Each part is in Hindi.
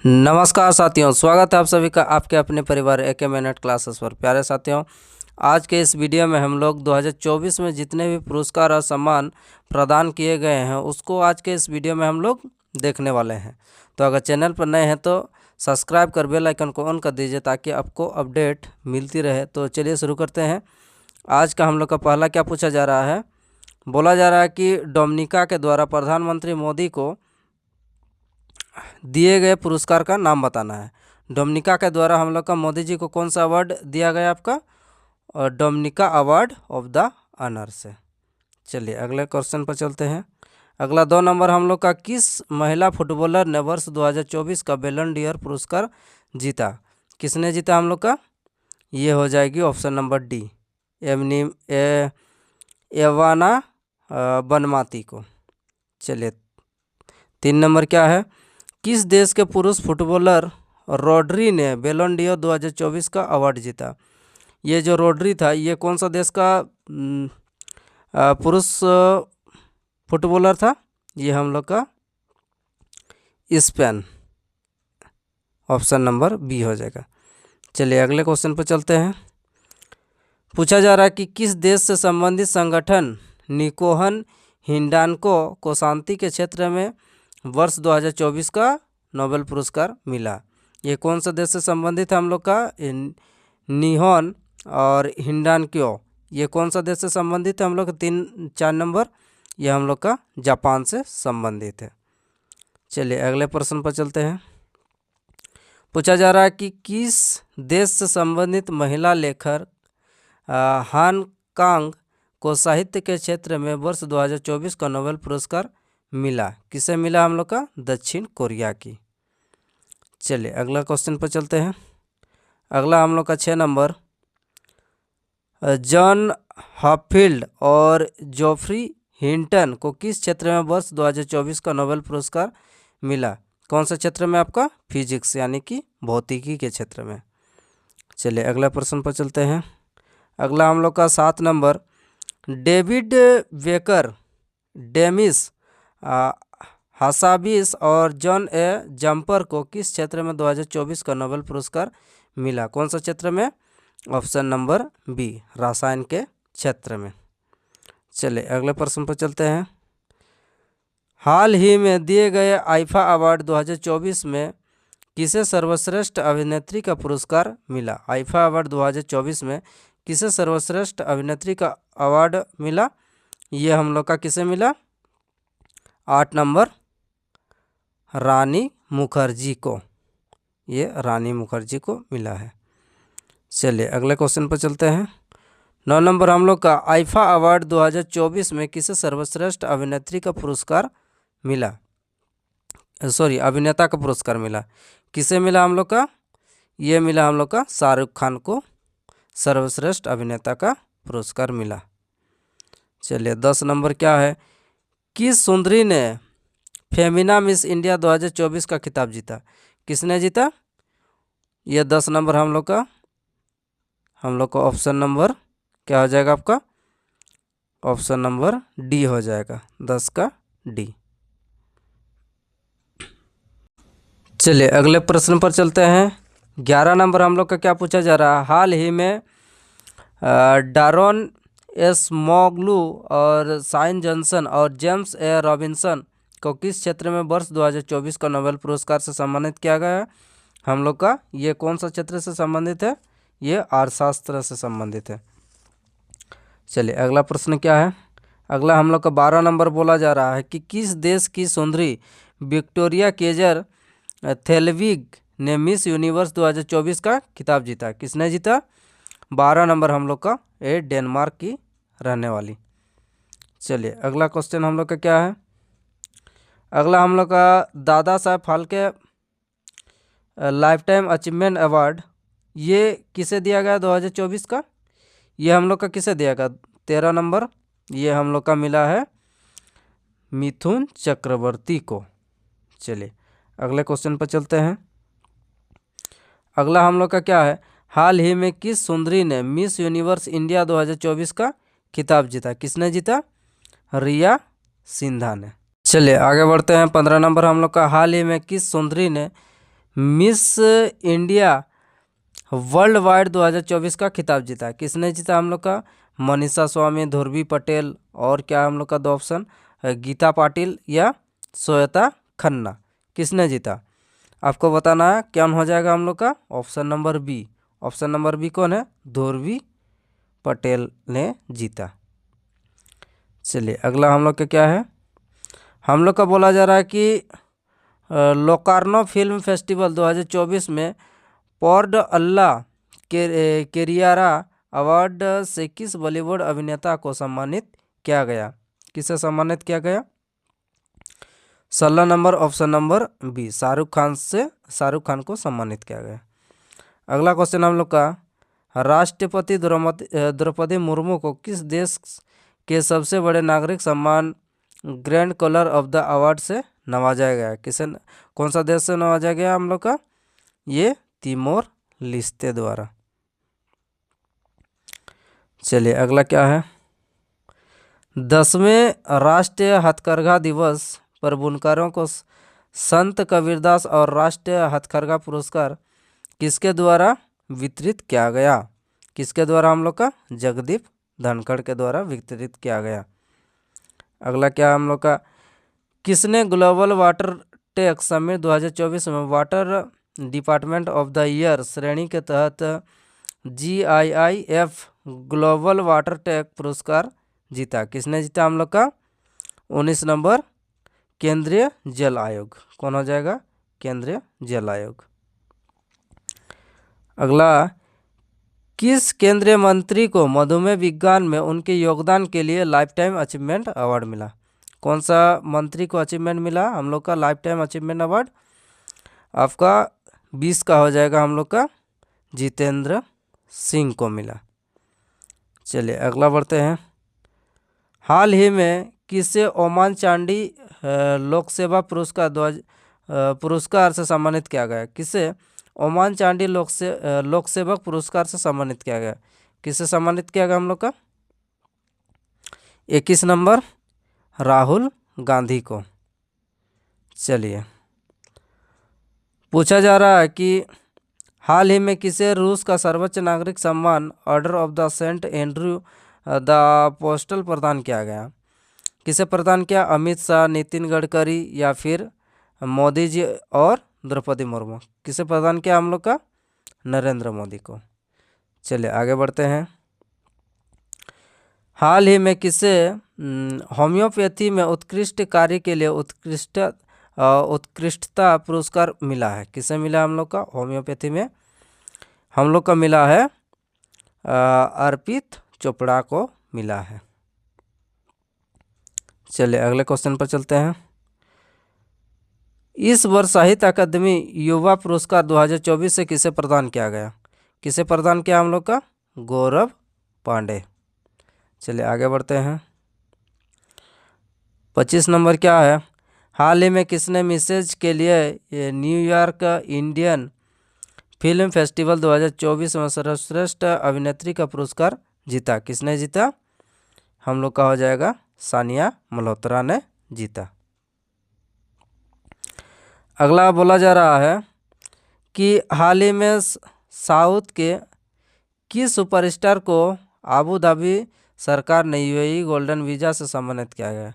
नमस्कार साथियों, स्वागत है आप सभी का आपके अपने परिवार AK मैनेट क्लासेस पर। प्यारे साथियों, आज के इस वीडियो में हम लोग 2024 में जितने भी पुरस्कार और सम्मान प्रदान किए गए हैं उसको आज के इस वीडियो में हम लोग देखने वाले हैं। तो अगर चैनल पर नए हैं तो सब्सक्राइब कर बेल आइकन को ऑन कर दीजिए ताकि आपको अपडेट मिलती रहे। तो चलिए शुरू करते हैं। आज का हम लोग का पहला क्या पूछा जा रहा है, बोला जा रहा है कि डोमिनिका के द्वारा प्रधानमंत्री मोदी को दिए गए पुरस्कार का नाम बताना है। डोमिनिका के द्वारा हम लोग का मोदी जी को कौन सा अवार्ड दिया गया आपका, और Dominica award of the honour से। चलिए अगले क्वेश्चन पर चलते हैं। अगला 2 नंबर हम लोग का, किस महिला फुटबॉलर ने वर्ष 2024 का बैलन डी'ओर पुरस्कार जीता? किसने जीता हम लोग का? ये हो जाएगी ऑप्शन नंबर डी, एवाना बनमाती को। चलिए 3 नंबर क्या है, किस देश के पुरुष फुटबॉलर रोड्री ने बैलन डी'ओर 2024 का अवार्ड जीता? ये जो रोड्री था ये कौन सा देश का पुरुष फुटबॉलर था? ये हम लोग का स्पेन, ऑप्शन नंबर बी हो जाएगा। चलिए अगले क्वेश्चन पर चलते हैं। पूछा जा रहा है कि किस देश से संबंधित संगठन निकोहन हिंडानको को शांति के क्षेत्र में वर्ष 2024 का नोबेल पुरस्कार मिला? ये कौन सा देश से संबंधित है हम लोग का? निहोन और हिंडानको ये कौन सा देश से संबंधित है हम लोग? 3-4 नंबर ये हम लोग का जापान से संबंधित है। चलिए अगले प्रश्न पर चलते हैं। पूछा जा रहा है कि किस देश से संबंधित महिला लेखक हान कांग को साहित्य के क्षेत्र में वर्ष 2024 का नोबेल पुरस्कार मिला? किसे मिला हम लोग का? दक्षिण कोरिया की। चलिए अगला क्वेश्चन पर चलते हैं। अगला हम लोग का 6 नंबर, जॉन हॉपफील्ड और जोफ्री हिंटन को किस क्षेत्र में वर्ष 2024 का नोबेल पुरस्कार मिला? कौन सा क्षेत्र में आपका? फिजिक्स यानी कि भौतिकी के क्षेत्र में। चलिए अगला प्रश्न पर चलते हैं। अगला हम लोग का 7 नंबर, डेविड बेकर, डेमिस हासाबिस और जॉन ए जम्पर को किस क्षेत्र में 2024 का नोबेल पुरस्कार मिला? कौन सा क्षेत्र में? ऑप्शन नंबर बी, रसायन के क्षेत्र में। चलिए अगले प्रश्न पर चलते हैं। हाल ही में दिए गए आईफा अवार्ड 2024 में किसे सर्वश्रेष्ठ अभिनेत्री का पुरस्कार मिला? आईफा अवार्ड 2024 में किसे सर्वश्रेष्ठ अभिनेत्री का अवार्ड मिला? ये हम लोग का किसे मिला? 8 नंबर, रानी मुखर्जी को। ये रानी मुखर्जी को मिला है। चलिए अगले क्वेश्चन पर चलते हैं। 9 नंबर हम लोग का, आईफा अवार्ड 2024 में किसे सर्वश्रेष्ठ अभिनेत्री का पुरस्कार मिला? अभिनेता का पुरस्कार मिला। किसे मिला हम लोग का? ये मिला हम लोग का शाहरुख खान को सर्वश्रेष्ठ अभिनेता का पुरस्कार मिला। चलिए 10 नंबर क्या है, किस सुंदरी ने फेमिना मिस इंडिया 2024 का खिताब जीता? किसने जीता? ये 10 नंबर हम लोग का ऑप्शन नंबर क्या हो जाएगा आपका? ऑप्शन नंबर डी हो जाएगा, 10 का डी। चलिए अगले प्रश्न पर चलते हैं। 11 नंबर हम लोग का क्या पूछा जा रहा है, हाल ही में डारोन एसमोग्लू और साइन जॉनसन और जेम्स ए रॉबिन्सन को किस क्षेत्र में वर्ष 2024 का नोबेल पुरस्कार से सम्मानित किया गया है हम लोग का? ये कौन सा क्षेत्र से संबंधित है? ये अर्थशास्त्र से संबंधित है। चलिए अगला प्रश्न क्या है। अगला हम लोग का 12 नंबर बोला जा रहा है कि किस देश की सुंदरी विक्टोरिया केजर थेलविग ने मिस यूनिवर्स 2024 का खिताब जीता? किसने जीता? 12 नंबर हम लोग का ये डेनमार्क की रहने वाली। चलिए अगला क्वेश्चन हम लोग का क्या है। अगला हम लोग का Dada Saheb Phalke life time achievement award ये किसे दिया गया 2024 का? ये हम लोग का किसे दिया गया? 13 नंबर ये हम लोग का मिला है मिथुन चक्रवर्ती को। चलिए अगले क्वेश्चन पर चलते हैं। अगला हम लोग का क्या है, हाल ही में किस सुंदरी ने मिस यूनिवर्स इंडिया 2024 का खिताब जीता? किसने जीता? रिया सिंधा ने। चलिए आगे बढ़ते हैं। 15 नंबर हम लोग का, हाल ही में किस सुंदरी ने मिस इंडिया वर्ल्ड वाइड 2024 का खिताब जीता? किसने जीता हम लोग का? मनीषा स्वामी, ध्रुवी पटेल, और क्या हम लोग का दो ऑप्शन, गीता पाटिल या श्वेता खन्ना। किसने जीता आपको बताना है। क्या हो जाएगा हम लोग का? Option number B. Option number B कौन है? ध्रुवी पटेल ने जीता। चलिए अगला हम लोग का क्या है, हम लोग का बोला जा रहा है कि लोकार्नो फिल्म फेस्टिवल 2024 में पॉर्ड अल्लाह केरियारा अवार्ड से किस बॉलीवुड अभिनेता को सम्मानित किया गया? किसे सम्मानित किया गया? 16 number option number B, Shahrukh Khan को सम्मानित किया गया। अगला क्वेश्चन हम लोग का, राष्ट्रपति द्रौपदी मुर्मू को किस देश के सबसे बड़े नागरिक सम्मान grand collar of the award से नवाजा गया? किसे, कौन सा देश से नवाजा गया हम लोग का? ये तिमोर लिस्ते द्वारा। चलिए अगला क्या है, 10वें राष्ट्रीय हथकरघा दिवस पर बुनकरों को संत कबीरदास और राष्ट्रीय हथकरघा पुरस्कार किसके द्वारा वितरित किया गया? किसके द्वारा हम लोग का? जगदीप धनखड़ के द्वारा वितरित किया गया। अगला क्या हम लोग का, किसने ग्लोबल वाटर टेक समिट 2024 में water department of the year श्रेणी के तहत GIIF ग्लोबल वाटर टेक पुरस्कार जीता? किसने जीता हम लोग का? 19 नंबर, केंद्रीय जल आयोग। कौन हो जाएगा? केंद्रीय जल आयोग। अगला, किस केंद्रीय मंत्री को मधुमेह विज्ञान में उनके योगदान के लिए लाइफ टाइम अचीवमेंट अवार्ड मिला? कौन सा मंत्री को अचीवमेंट मिला हम लोग का लाइफ टाइम अचीवमेंट अवार्ड? आपका 20 का हो जाएगा हम लोग का जितेंद्र सिंह को मिला। चलिए अगला बढ़ते हैं, हाल ही में किसे ओमान चांडी लोक सेवा पुरस्कार से सम्मानित किया गया? किसे ओमान चांडी लोक सेवक पुरस्कार से सम्मानित किया गया? किसे सम्मानित किया गया हम लोग का? 21 नंबर, राहुल गांधी को। चलिए पूछा जा रहा है कि हाल ही में किसे रूस का सर्वोच्च नागरिक सम्मान order of the Saint Andrew the apostle प्रदान किया गया? किसे प्रदान किया? अमित शाह, नितिन गडकरी या फिर मोदी जी और द्रौपदी मुर्मू? किसे प्रदान किया हम लोग का? नरेंद्र मोदी को। चलिए आगे बढ़ते हैं, हाल ही में किसे होम्योपैथी में उत्कृष्ट कार्य के लिए उत्कृष्टता पुरस्कार मिला है? किसे मिला हम लोग का? होम्योपैथी में हम लोग का मिला है अर्पित चोपड़ा को मिला है। चलिए अगले क्वेश्चन पर चलते हैं, इस वर्ष साहित्य अकादमी युवा पुरस्कार 2024 से किसे प्रदान किया गया? किसे प्रदान किया हम लोग का? गौरव पांडे। चलिए आगे बढ़ते हैं, 25 नंबर क्या है, हाल ही में किसने मिसेज के लिए न्यूयॉर्क इंडियन फिल्म फेस्टिवल 2024 में सर्वश्रेष्ठ अभिनेत्री का पुरस्कार जीता? किसने जीता? हम लोग का हो जाएगा सानिया मल्होत्रा ने जीता। अगला बोला जा रहा है कि हाल ही में साउथ के किस सुपरस्टार को आबू धाबी सरकार ने UAE गोल्डन वीज़ा से सम्मानित किया गया?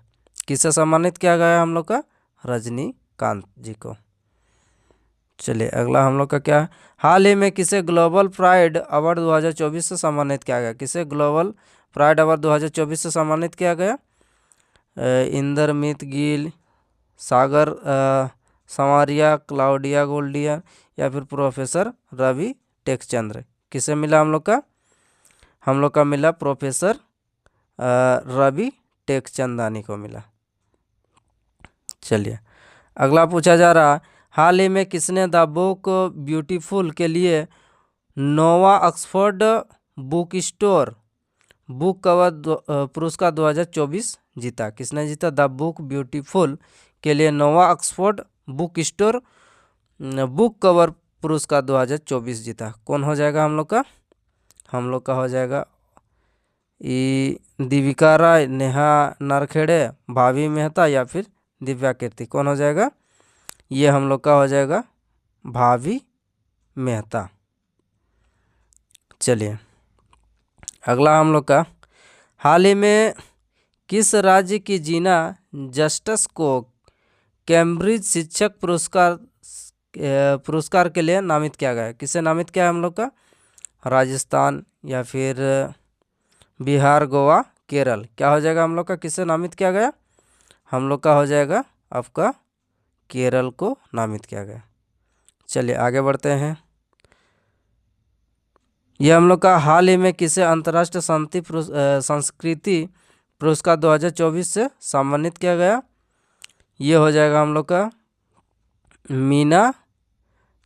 किसे सम्मानित किया गया हम लोग का? रजनीकांत जी को। चलिए अगला हम लोग का क्या है, हाल ही में किसे ग्लोबल प्राइड अवार्ड 2024 से सम्मानित किया गया? किसे ग्लोबल प्राइड अवार्ड 2024 से सम्मानित किया गया? इंदरमीत गिल, सागर संवरिया, क्लाउडिया गोल्डिया या फिर प्रोफेसर रवि टेकचंद्र? किसे मिला हम लोग का? हम लोग का मिला प्रोफेसर रवि टेकचंदानी को मिला। चलिए अगला पूछा जा रहा, हाल ही में किसने द बुक ब्यूटीफुल के लिए Nova Oxford book store book cover पुरस्कार 2024 जीता? किसने जीता? द बुक ब्यूटीफुल के लिए Nova Oxford book store book cover पुरस्कार 2024 जीता? कौन हो जाएगा हम लोग का? हम लोग का हो जाएगा दीविका राय, नेहा नारखेड़े, भावी मेहता या फिर दिव्या कीर्ति? कौन हो जाएगा? ये हम लोग का हो जाएगा भावी मेहता। चलिए अगला हम लोग का, हाल ही में किस राज्य की जीना जस्टिस को कैम्ब्रिज शिक्षक पुरस्कार के लिए नामित किया गया है? किसे नामित किया है हम लोग का? राजस्थान या फिर बिहार, गोवा, केरल? क्या हो जाएगा हम लोग का? किसे नामित किया गया? हम लोग का हो जाएगा आपका केरल को नामित किया गया। चलिए आगे बढ़ते हैं। यह हम लोग का हाल ही में किसे अंतर्राष्ट्रीय संस्कृति पुरस्कार 2024 से सम्मानित किया गया? ये हो जाएगा हम लोग का मीना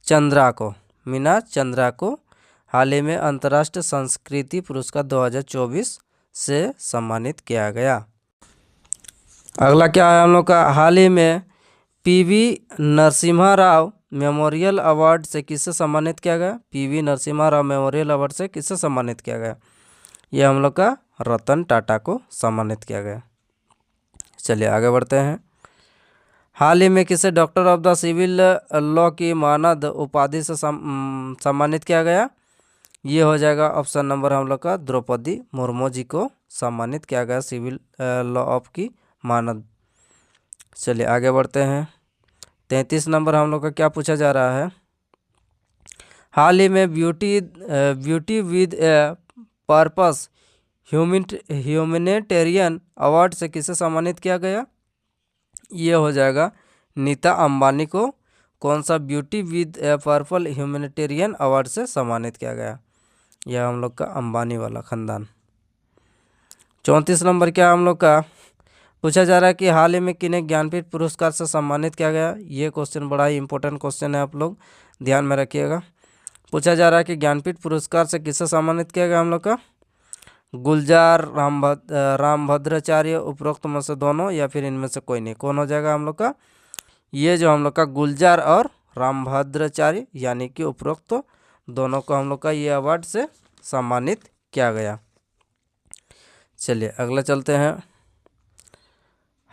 चंद्रा को। मीना चंद्रा को हाल ही में अंतर्राष्ट्रीय संस्कृति पुरस्कार 2024 से सम्मानित किया गया। अगला क्या है हम लोग का, हाल ही में PV Narasimha Rao memorial award से किससे सम्मानित किया गया? PV Narasimha Rao memorial award से किससे सम्मानित किया गया? यह हम लोग का रतन टाटा को सम्मानित किया गया। चलिए आगे बढ़ते हैं। हाल ही में किसे doctor of the civil law की मानद उपाधि से सम्मानित किया गया? ये हो जाएगा ऑप्शन नंबर हम लोग का द्रौपदी मुर्मू जी को सम्मानित किया गया सिविल लॉ ऑफ की मानद। चलिए आगे बढ़ते हैं। 33 नंबर हम लोग का क्या पूछा जा रहा है, हाल ही में beauty with a purpose humanitarian award से किसे सम्मानित किया गया? ये हो जाएगा नीता अंबानी को कौन सा beauty with A purple humanitarian award से सम्मानित किया गया? यह हम लोग का अंबानी वाला खानदान। 34 नंबर क्या हम लोग का पूछा जा रहा है कि हाल ही में किन्हें ज्ञानपीठ पुरस्कार से सम्मानित किया गया? ये क्वेश्चन बड़ा ही इंपॉर्टेंट क्वेश्चन है, आप लोग ध्यान में रखिएगा। पूछा जा रहा है कि ज्ञानपीठ पुरस्कार से किसे सम्मानित किया गया हम लोग का? गुलजार, रामभद्राचार्य, उपरोक्त में से दोनों या फिर इनमें से कोई नहीं? कौन हो जाएगा हम लोग का? ये जो हम लोग का गुलजार और रामभद्राचार्य यानी कि उपरोक्त दोनों को हम लोग का ये अवार्ड से सम्मानित किया गया। चलिए अगला चलते हैं।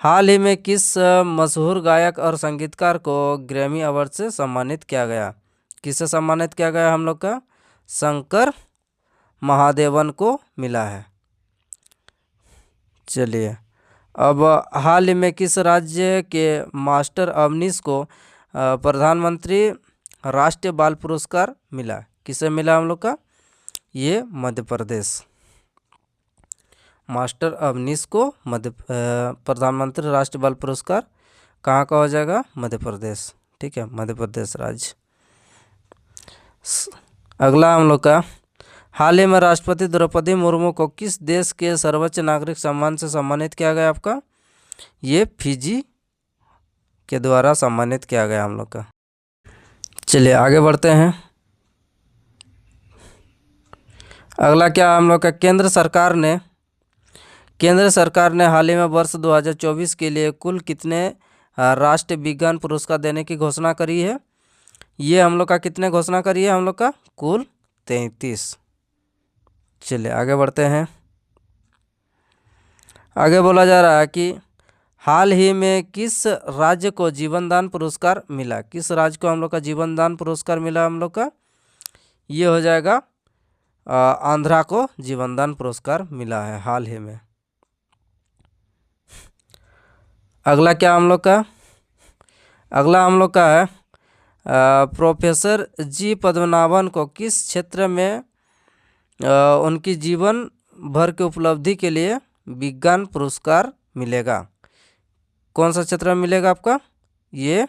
हाल ही में किस मशहूर गायक और संगीतकार को ग्रैमी अवार्ड से सम्मानित किया गया? किससे सम्मानित किया गया हम लोग का? शंकर महादेवन को मिला है। चलिए अब हाल ही में किस राज्य के मास्टर अवनीश को प्रधानमंत्री राष्ट्रीय बाल पुरस्कार मिला? किसे मिला हम लोग का? ये मध्य प्रदेश। मास्टर अवनीश को प्रधानमंत्री राष्ट्रीय बाल पुरस्कार कहाँ का हो जाएगा? मध्य प्रदेश। ठीक है, मध्य प्रदेश राज्य। अगला हम लोग का, हाल ही में राष्ट्रपति द्रौपदी मुर्मू को किस देश के सर्वोच्च नागरिक सम्मान से सम्मानित किया गया आपका? ये फिजी के द्वारा सम्मानित किया गया हम लोग का। चलिए आगे बढ़ते हैं। अगला क्या हम लोग का, केंद्र सरकार ने हाल ही में वर्ष 2024 के लिए कुल कितने राष्ट्रीय विज्ञान पुरस्कार देने की घोषणा करी है? ये हम लोग का कितने घोषणा करी है हम लोग का? कुल 33। चलिए आगे बढ़ते हैं। आगे बोला जा रहा है कि हाल ही में किस राज्य को जीवन दान पुरस्कार मिला? किस राज्य को हम लोग का जीवन दान पुरस्कार मिला हम लोग का? ये हो जाएगा आंध्रा को जीवन दान पुरस्कार मिला है हाल ही में। अगला क्या हम लोग का, अगला हम लोग का है प्रोफेसर जी पद्मनाभन को किस क्षेत्र में उनकी जीवन भर की उपलब्धि के लिए विज्ञान पुरस्कार मिलेगा? कौन सा क्षेत्र में मिलेगा आपका? ये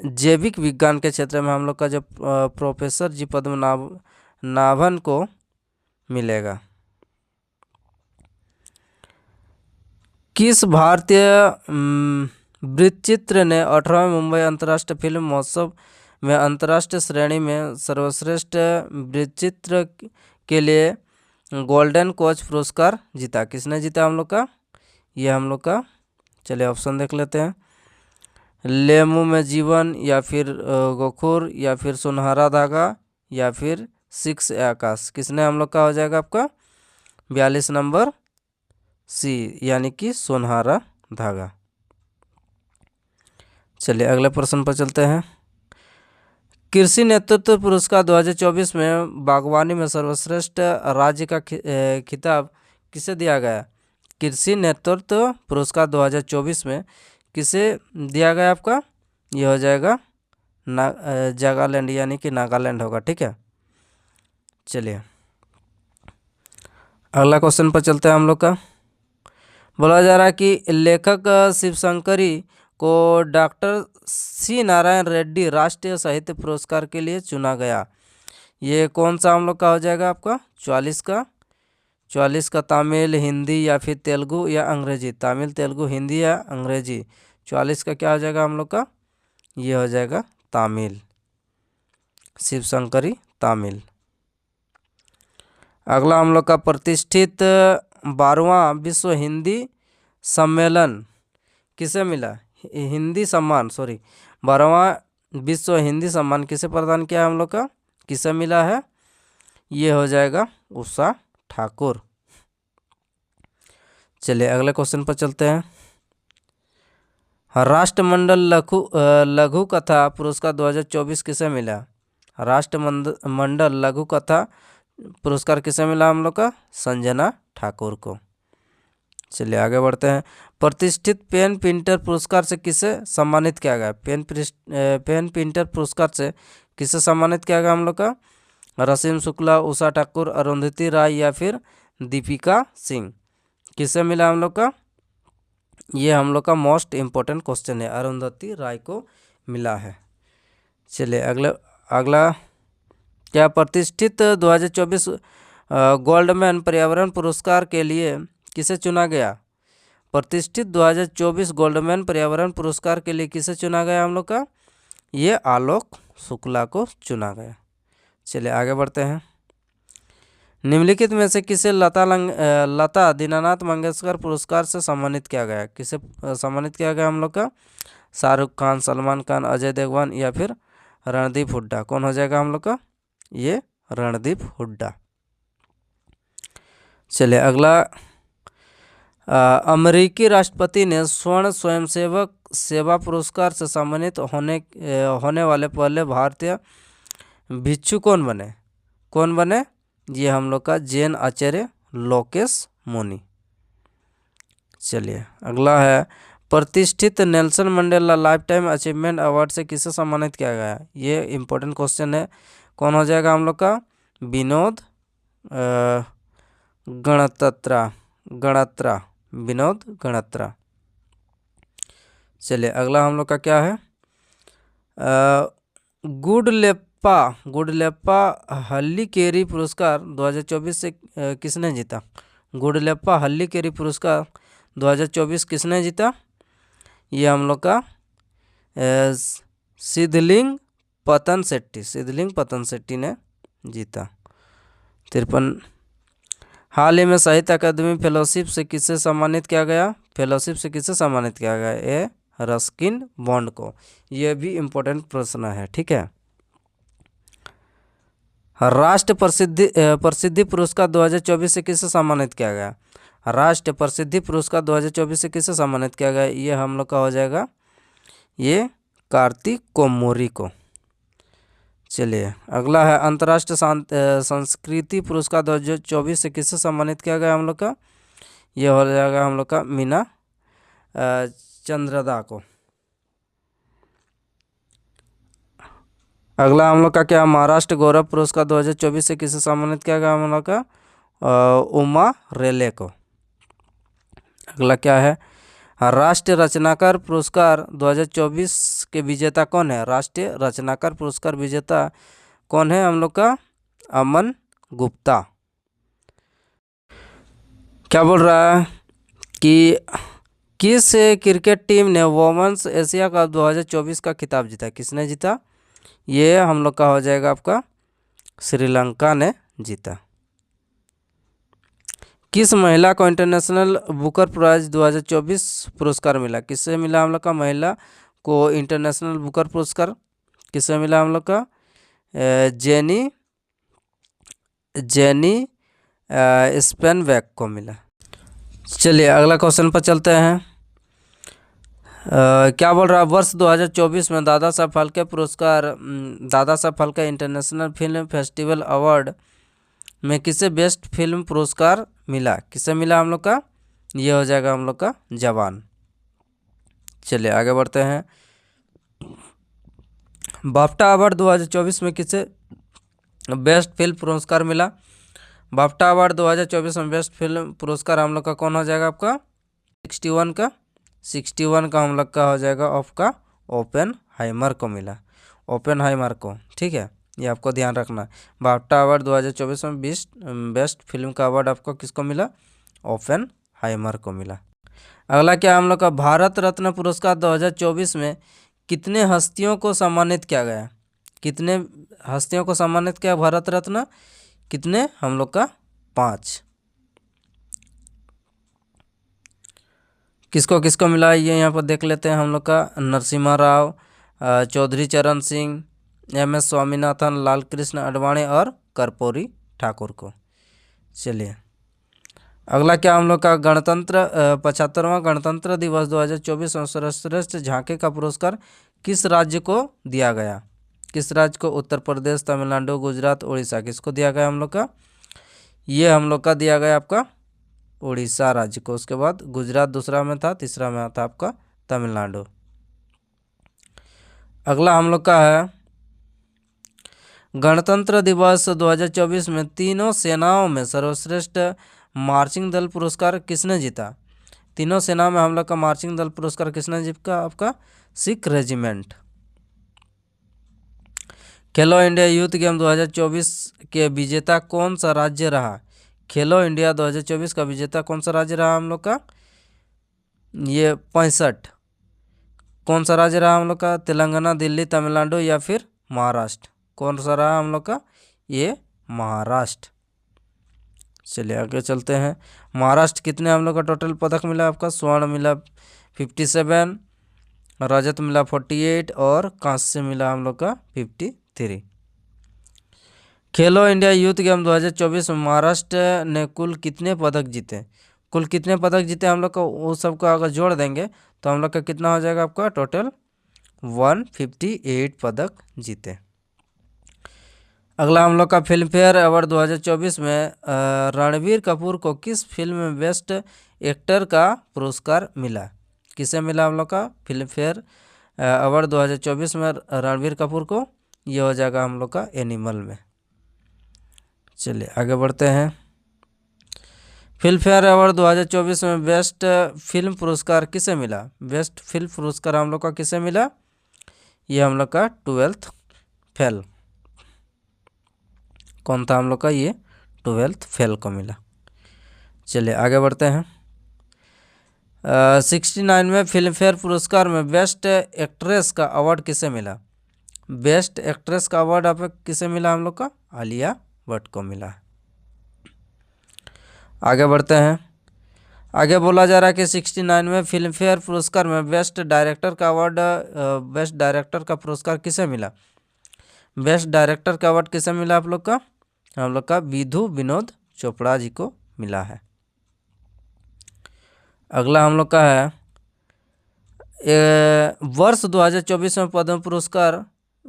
जैविक विज्ञान के क्षेत्र में हम लोग का जो प्रोफेसर जी पद्मनाभन को मिलेगा। किस भारतीय वृत्तचित्र ने 18वें मुंबई अंतर्राष्ट्रीय फिल्म महोत्सव में अंतर्राष्ट्रीय श्रेणी में सर्वश्रेष्ठ वृत्तचित्र के लिए गोल्डन कोच पुरस्कार जीता? किसने जीता हम लोग का? ये हम लोग का, चलिए ऑप्शन देख लेते हैं। लेमू में जीवन, या फिर गोखुर, या फिर सुनहरा धागा, या फिर 6 आकाश? किसने हम लोग का हो जाएगा आपका? 42 नंबर सी यानी कि सुनहरा धागा। चलिए अगले प्रश्न पर चलते हैं। कृषि नेतृत्व पुरस्कार 2024 में बागवानी में सर्वश्रेष्ठ राज्य का खिताब किसे दिया गया? कृषि नेतृत्व पुरस्कार 2024 में किसे दिया गया आपका? ये हो जाएगा नागालैंड, यानी कि नागालैंड होगा। ठीक है, चलिए अगला क्वेश्चन पर चलते हैं हम लोग का। बोला जा रहा है कि लेखक शिवशंकरी को डॉक्टर सी नारायण रेड्डी राष्ट्रीय साहित्य पुरस्कार के लिए चुना गया। ये कौन सा हम लोग का हो जाएगा आपका? 44 का तमिल, हिंदी या फिर तेलुगु या अंग्रेजी? तमिल, तेलुगु, हिंदी या अंग्रेजी? 44 का क्या हो जाएगा हम लोग का? ये हो जाएगा तमिल, शिवशंकरी तमिल। अगला हम लोग का प्रतिष्ठित 12वां विश्व हिंदी सम्मेलन किसे मिला? हिंदी सम्मान, 12वां विश्व हिंदी सम्मान किसे प्रदान किया हम लोग का? किसे मिला है? ये हो जाएगा उषा ठाकुर। चलिए अगले क्वेश्चन पर चलते हैं। राष्ट्रमंडल लघु कथा पुरस्कार 2024 किसे मिला? राष्ट्रमंडल लघु कथा पुरस्कार किसे मिला हम लोग का? संजना ठाकुर को। चलिए आगे बढ़ते हैं। प्रतिष्ठित पेन प्रिंटर पुरस्कार से किसे सम्मानित किया गया? पेन प्रिंटर पुरस्कार से किसे सम्मानित किया गया हम लोग का? रसीम शुक्ला, उषा ठाकुर, अरुंधति राय या फिर दीपिका सिंह? किसे मिला हम लोग का? ये हम लोग का मोस्ट इम्पोर्टेंट क्वेश्चन है, अरुंधति राय को मिला है। चलिए अगला क्या प्रतिष्ठित 2024 गोल्डमैन पर्यावरण पुरस्कार के लिए किसे चुना गया? प्रतिष्ठित 2024 गोल्डमैन पर्यावरण पुरस्कार के लिए किसे चुना गया हम लोग का? ये आलोक शुक्ला को चुना गया। चलिए आगे बढ़ते हैं। निम्नलिखित में से किसे लता दीनानाथ मंगेशकर पुरस्कार से सम्मानित किया गया? किसे सम्मानित किया गया हम लोग का? शाहरुख खान, सलमान खान, अजय देवगन या फिर रणदीप हुड्डा? कौन हो जाएगा हम लोग का? ये रणदीप हुड्डा। चलिए अगला, अमेरिकी राष्ट्रपति ने स्वर्ण स्वयंसेवक सेवा पुरस्कार से सम्मानित होने वाले पहले भारतीय भिक्षु कौन बने? ये हम लोग का जैन आचार्य लोकेश मुनि। चलिए अगला है, प्रतिष्ठित Nelson Mandela life time achievement award से किसे सम्मानित किया गया? ये इम्पोर्टेंट क्वेश्चन है। कौन हो जाएगा हम लोग का? विनोद गणत्रा। चलिए अगला हम लोग का क्या है? गुडलेप्पा हल्लीकेरी पुरस्कार 2024 से किसने जीता? गुडलेप्पा हल्लीकेरी पुरस्कार 2024 किसने जीता? ये हम लोग का सिद्धलिंग पतन शेट्टी ने जीता। 53 हाल ही में साहित्य अकादमी फेलोशिप से किसे सम्मानित किया गया? ये रस्किन बॉन्ड को। यह भी इम्पोर्टेंट प्रश्न है। ठीक है, राष्ट्र प्रसिद्धि पुरस्कार 2024 से किसे सम्मानित किया गया? राष्ट्र प्रसिद्धि पुरस्कार 2024 से किसे सम्मानित किया गया? ये हम लोग का हो जाएगा ये कार्तिक कोमोरी को। चलिए अगला है, अंतर्राष्ट्रीय संस्कृति पुरस्कार 2024 से किसे सम्मानित किया गया हम लोग का? ये हो जाएगा हम लोग का मीना चंद्रदा को। अगला हम लोग का क्या, महाराष्ट्र गौरव पुरस्कार 2024 से किसे सम्मानित किया गया हम लोग का? उमा रेले को। अगला क्या है, राष्ट्रीय रचनाकार पुरस्कार 2024 के विजेता कौन है? राष्ट्रीय रचनाकार पुरस्कार विजेता कौन है हम लोग का? अमन गुप्ता। क्या बोल रहा है कि किस क्रिकेट टीम ने वुमेन्स एशिया कप 2024 का खिताब जीता? किसने जीता? ये हम लोग का हो जाएगा आपका श्रीलंका ने जीता। किस महिला को इंटरनेशनल बुकर प्राइज 2024 पुरस्कार मिला? किससे मिला हम लोग का? महिला को इंटरनेशनल बुकर पुरस्कार किससे मिला हम लोग का? जेनी स्पेनबैक को मिला। चलिए अगला क्वेश्चन पर चलते हैं। क्या बोल रहा है, वर्ष 2024 में दादा साहब फाल्के पुरस्कार, Dada Saheb Phalke international film festival award में किसे बेस्ट फिल्म पुरस्कार मिला, किसे मिला हम लोग का, ये हो जाएगा हम लोग का जवान। चलिए आगे बढ़ते हैं। बाफ्टा अवार्ड 2024 में किसे बेस्ट फिल्म पुरस्कार मिला। बाफ्टा अवार्ड 2024 में बेस्ट फिल्म पुरस्कार हम लोग का कौन हो जाएगा आपका, 61 का हम लोग का हो जाएगा आपका ओपेनहाइमर को मिला, ओपेनहाइमर को। ठीक है, ये आपको ध्यान रखना। बाफ्टा अवार्ड 2024 में बेस्ट फिल्म का अवार्ड आपको किसको मिला, ओपेनहाइमर को मिला। अगला क्या हम लोग का, भारत रत्न पुरस्कार 2024 में कितने हस्तियों को सम्मानित किया गया, कितने हस्तियों को सम्मानित किया भारत रत्न, कितने हम लोग का 5। किसको किसको मिला ये यहाँ पर देख लेते हैं हम लोग का, नरसिम्हा राव, चौधरी चरण सिंह, MS स्वामीनाथन, लाल कृष्ण आडवाणी और कर्पूरी ठाकुर को। चलिए अगला क्या हम लोग का, गणतंत्र 75वां गणतंत्र दिवस 2024 में सर्वश्रेष्ठ झांकी का पुरस्कार किस राज्य को दिया गया, किस राज्य को, उत्तर प्रदेश, तमिलनाडु, गुजरात, उड़ीसा, किसको दिया गया हम लोग का, ये हम लोग का दिया गया आपका उड़ीसा राज्य को। उसके बाद गुजरात दूसरा में था, तीसरा में था आपका तमिलनाडु। अगला हम लोग का है, गणतंत्र दिवस 2024 में तीनों सेनाओं में सर्वश्रेष्ठ मार्चिंग दल पुरस्कार किसने जीता, तीनों सेना में हम लोग का मार्चिंग दल पुरस्कार किसने जीता, आपका सिख रेजिमेंट। खेलो इंडिया यूथ गेम 2024 के विजेता कौन सा राज्य रहा, खेलो इंडिया 2024 का विजेता कौन सा राज्य रहा हम लोग का, ये 65, कौन सा राज्य रहा हम लोग का, तेलंगाना, दिल्ली, तमिलनाडु या फिर महाराष्ट्र, कौन सा रहा हम लोग का, ये महाराष्ट्र। चलिए आगे चलते हैं। महाराष्ट्र कितने हम लोग का टोटल पदक मिला आपका, स्वर्ण मिला 57, रजत मिला 48 और कांस्य मिला हम लोग का 53। खेलो इंडिया यूथ गेम 2024 में महाराष्ट्र ने कुल कितने पदक जीते, कुल कितने पदक जीते हम लोग का, वो सबको अगर जोड़ देंगे तो हम लोग का कितना हो जाएगा आपका, टोटल 158 पदक जीते। अगला हम लोग का फिल्म फेयर अवार्ड 2024 में रणबीर कपूर को किस फिल्म में बेस्ट एक्टर का पुरस्कार मिला, किसे मिला हम लोग का फिल्म फेयर अवार्ड 2024 में रणबीर कपूर को, ये हो जाएगा हम लोग का एनिमल में। चलिए आगे बढ़ते हैं। फिल्म फेयर अवार्ड 2024 में बेस्ट फिल्म पुरस्कार किसे मिला, बेस्ट फिल्म पुरस्कार हम लोग का किसे मिला, ये हम लोग का 12th फेल, कौन था हम लोग का, ये 12th फेल को मिला। चलिए आगे बढ़ते हैं। 69 में फिल्म फेयर पुरस्कार में बेस्ट एक्ट्रेस का अवार्ड किसे मिला, बेस्ट एक्ट्रेस का अवार्ड आप किसे मिला हम लोग का, आलिया भट्ट को मिला। आगे बढ़ते हैं। आगे बोला जा रहा है कि 69 में फिल्म फेयर पुरस्कार में बेस्ट डायरेक्टर का अवार्ड, बेस्ट डायरेक्टर का पुरस्कार किसे मिला, बेस्ट डायरेक्टर का अवार्ड किसे मिला आप लोग का, हम लोग का विधु विनोद चोपड़ा जी को मिला है। अगला हम लोग का है, वर्ष 2024 में पद्म पुरस्कार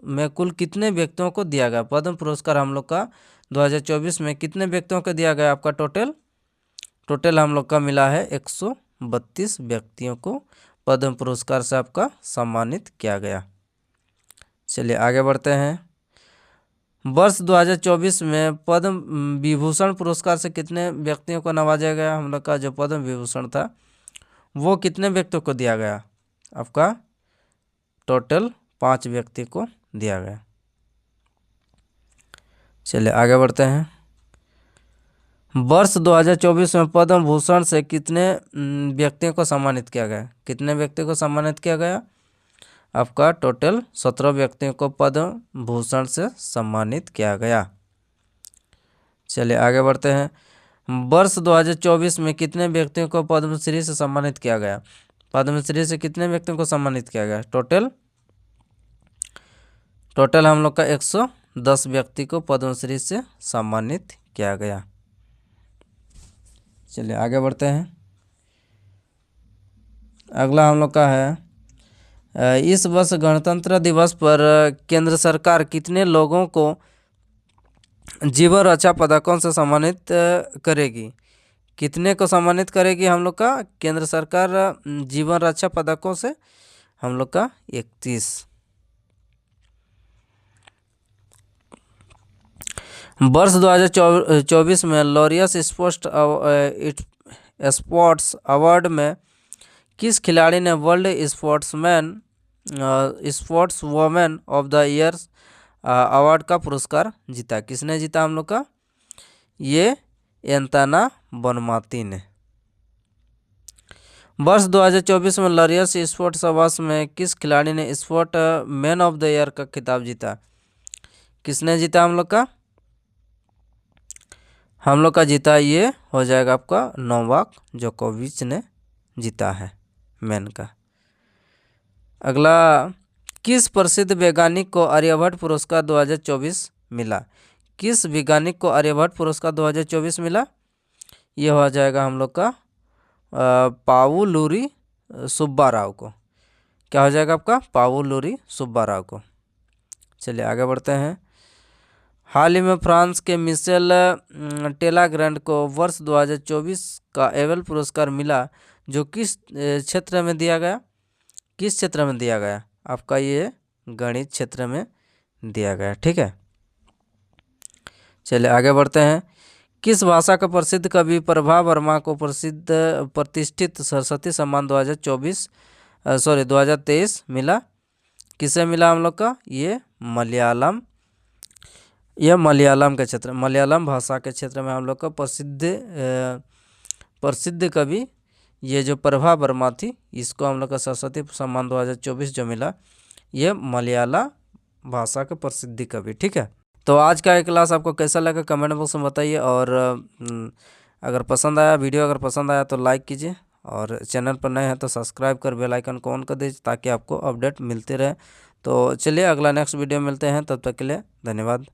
में कुल कितने व्यक्तियों को दिया गया, पद्म पुरस्कार हम लोग का 2024 में कितने व्यक्तियों को दिया गया आपका, टोटल हम लोग का मिला है 132 व्यक्तियों को पद्म पुरस्कार से आपका सम्मानित किया गया। चलिए आगे बढ़ते हैं। वर्ष 2024 में पद्म विभूषण पुरस्कार से कितने व्यक्तियों को नवाजा गया, हम लोग का जो पद्म विभूषण था वो कितने व्यक्तियों को दिया गया आपका, टोटल 5 व्यक्ति को दिया गया। चलिए आगे बढ़ते हैं। वर्ष 2024 में पद्म भूषण से कितने व्यक्तियों को सम्मानित किया गया, कितने व्यक्तियों को सम्मानित किया गया आपका, टोटल 17 व्यक्तियों को पद्म भूषण से सम्मानित किया गया। चलिए आगे बढ़ते हैं। वर्ष 2024 में कितने व्यक्तियों को पद्मश्री से सम्मानित किया गया, पद्मश्री से कितने व्यक्तियों को सम्मानित किया गया, टोटल हम लोग का 110 व्यक्ति को पद्मश्री से सम्मानित किया गया। चलिए आगे बढ़ते हैं। अगला हम लोग का है इस वर्ष गणतंत्र दिवस पर केंद्र सरकार कितने लोगों को जीवन रक्षा पदकों से सम्मानित करेगी? कितने को सम्मानित करेगी हम लोग का केंद्र सरकार जीवन रक्षा पदकों से? हम लोग का 31। वर्ष 2024 में लॉरियस स्पोर्ट्स अवार्ड में किस खिलाड़ी ने world sports women of the year award का पुरस्कार जीता? किसने जीता हम लोग का? ये एंताना बनमाती ने। वर्ष 2024 में लॉरियस स्पोर्ट्स अवार्ड्स में किस खिलाड़ी ने sport man of the year का खिताब जीता? किसने जीता हम लोग का? हम लोग का जीता ये हो जाएगा आपका नोवाक जोकोविच ने जीता है मैन का। अगला, किस प्रसिद्ध वैज्ञानिक को आर्यभट्ट पुरस्कार 2024 मिला? किस वैज्ञानिक को आर्यभट्ट पुरस्कार 2024 मिला? ये हो जाएगा हम लोग का पावुलुरी सुब्बा राव को। क्या हो जाएगा आपका? पावुलुरी सुब्बा राव को। चलिए आगे बढ़ते हैं। हाल ही में फ्रांस के मिशेल टेलाग्रैंड को वर्ष 2024 का एबेल पुरस्कार मिला, जो किस क्षेत्र में दिया गया? किस क्षेत्र में दिया गया? आपका ये गणित क्षेत्र में दिया गया। ठीक है, चलिए आगे बढ़ते हैं। किस भाषा का प्रसिद्ध कवि प्रभा वर्मा को प्रतिष्ठित सरस्वती सम्मान 2023 मिला? किसे मिला हम लोग का? ये मलयालम के क्षेत्र, मलयालम भाषा के क्षेत्र में हम लोग का प्रसिद्ध कवि ये जो प्रभा वर्मा थी, इसको हम लोग का सरस्वती सम्मान 2024 जो मिला, ये मलयाला भाषा के प्रसिद्ध कवि। ठीक है, तो आज का ये क्लास आपको कैसा लगा कमेंट बॉक्स में बताइए, और अगर पसंद आया वीडियो, अगर पसंद आया तो लाइक कीजिए, और चैनल पर नए हैं तो सब्सक्राइब कर बेल आइकन को ऑन कर दीजिए ताकि आपको अपडेट मिलते रहे। तो चलिए अगला नेक्स्ट वीडियो मिलते हैं, तब तक के लिए धन्यवाद।